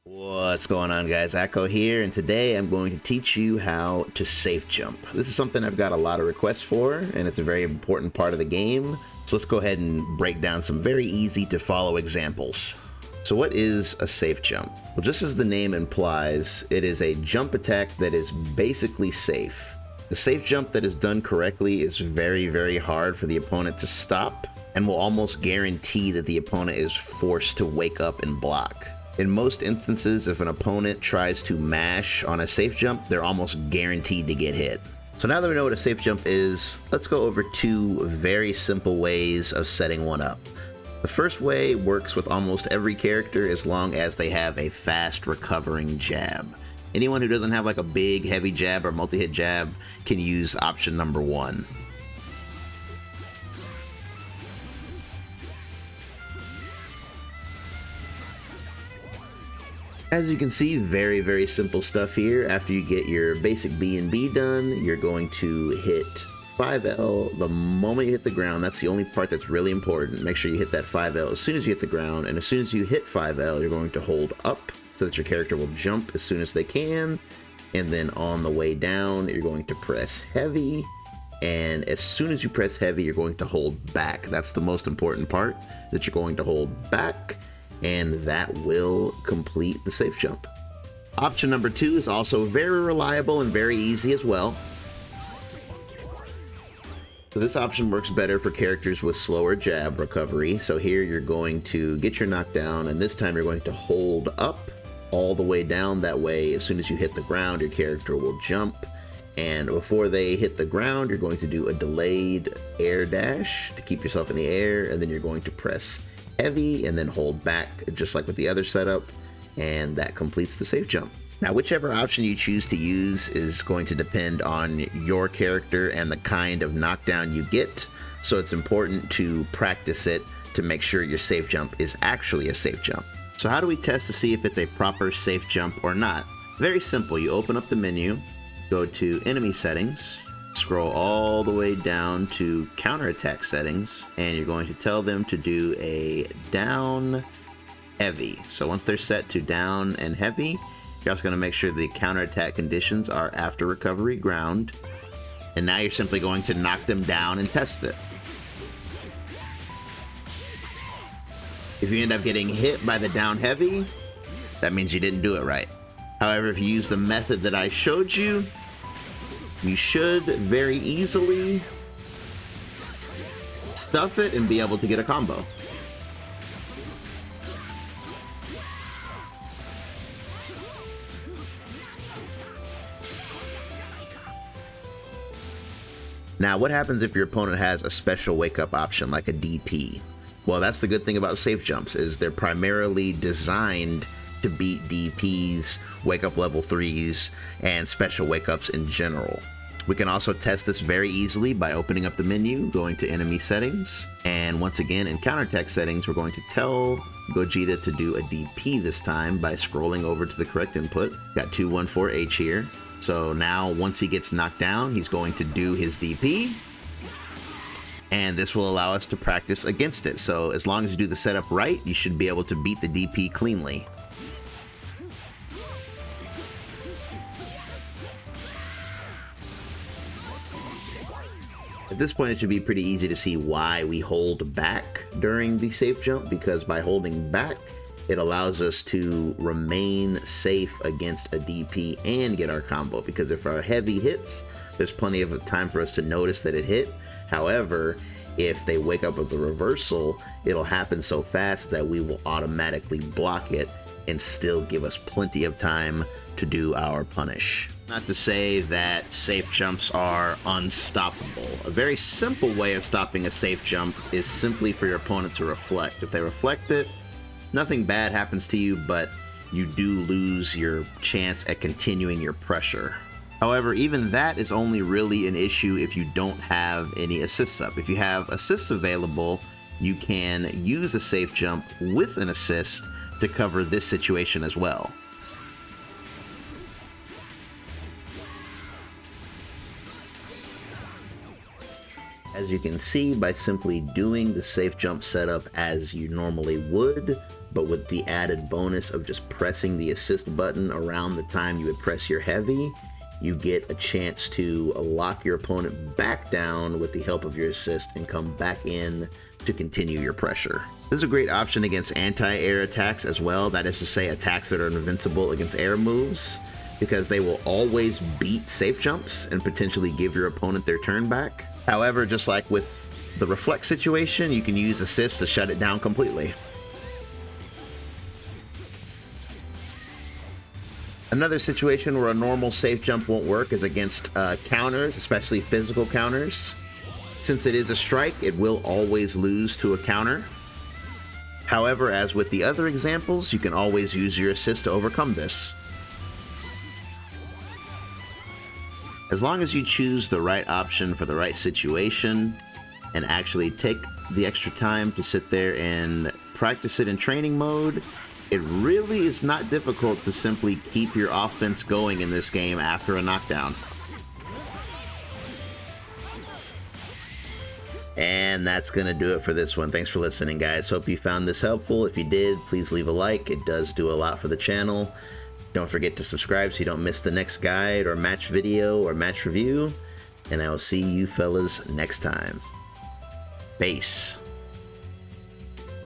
What's going on, guys? Aco here, and today I'm going to teach you how to safe jump. This is something I've got a lot of requests for, and it's a very important part of the game. So let's go ahead and break down some very easy to follow examples. So what is a safe jump? Well, just as the name implies, it is a jump attack that is basically safe. The safe jump that is done correctly is very, very hard for the opponent to stop, and will almost guarantee that the opponent is forced to wake up and block. In most instances, if an opponent tries to mash on a safe jump, they're almost guaranteed to get hit. So now that we know what a safe jump is, let's go over two very simple ways of setting one up. The first way works with almost every character as long as they have a fast recovering jab. Anyone who doesn't have like a big heavy jab or multi-hit jab can use option number one. As you can see, very, very simple stuff here. After you get your basic B and B done, you're going to hit 5L the moment you hit the ground. That's the only part that's really important. Make sure you hit that 5L as soon as you hit the ground, and as soon as you hit 5L, you're going to hold up so that your character will jump as soon as they can, and then on the way down, you're going to press heavy, and as soon as you press heavy, you're going to hold back. That's the most important part, that you're going to hold back, and that will complete the safe jump. Option number two is also very reliable and very easy as well. So this option works better for characters with slower jab recovery. So here you're going to get your knockdown, and this time you're going to hold up all the way down. That way, as soon as you hit the ground, your character will jump. And before they hit the ground, you're going to do a delayed air dash to keep yourself in the air, and then you're going to press heavy and then hold back, just like with the other setup, and that completes the safe jump. Now, whichever option you choose to use is going to depend on your character and the kind of knockdown you get, so it's important to practice it to make sure your safe jump is actually a safe jump. So how do we test to see if it's a proper safe jump or not? Very simple. You open up the menu, go to enemy settings, scroll all the way down to counterattack settings, and you're going to tell them to do a down heavy. So once they're set to down and heavy, you're also going to make sure the counterattack conditions are after recovery ground, and now you're simply going to knock them down and test it. If you end up getting hit by the down heavy, that means you didn't do it right. However, if you use the method that I showed you, you should very easily stuff it and be able to get a combo. Now, what happens if your opponent has a special wake-up option like a DP? Well, that's the good thing about safe jumps, is they're primarily designed to beat DPs, wake-up level 3s, and special wake-ups in general. We can also test this very easily by opening up the menu, going to enemy settings, and once again in counterattack settings, we're going to tell Gogeta to do a DP this time by scrolling over to the correct input. Got 214H here. So now once he gets knocked down, he's going to do his DP, and this will allow us to practice against it. So as long as you do the setup right, you should be able to beat the DP cleanly. At this point, it should be pretty easy to see why we hold back during the safe jump, because by holding back, it allows us to remain safe against a DP and get our combo, because if our heavy hits, there's plenty of time for us to notice that it hit. However, if they wake up with a reversal, it'll happen so fast that we will automatically block it and still give us plenty of time to do our punish. Not to say that safe jumps are unstoppable. A very simple way of stopping a safe jump is simply for your opponent to reflect. If they reflect it, nothing bad happens to you, but you do lose your chance at continuing your pressure. However, even that is only really an issue if you don't have any assists up. If you have assists available, you can use a safe jump with an assist to cover this situation as well. As you can see, by simply doing the safe jump setup as you normally would, but with the added bonus of just pressing the assist button around the time you would press your heavy, you get a chance to lock your opponent back down with the help of your assist and come back in to continue your pressure. This is a great option against anti-air attacks as well, that is to say attacks that are invincible against air moves, because they will always beat safe jumps and potentially give your opponent their turn back. However, just like with the reflect situation, you can use assist to shut it down completely. Another situation where a normal safe jump won't work is against counters, especially physical counters. Since it is a strike, it will always lose to a counter. However, as with the other examples, you can always use your assist to overcome this. As long as you choose the right option for the right situation and actually take the extra time to sit there and practice it in training mode, it really is not difficult to simply keep your offense going in this game after a knockdown. And that's going to do it for this one. Thanks for listening, guys. Hope you found this helpful. If you did, please leave a like. It does do a lot for the channel. Don't forget to subscribe so you don't miss the next guide or match video or match review. And I will see you fellas next time. Peace.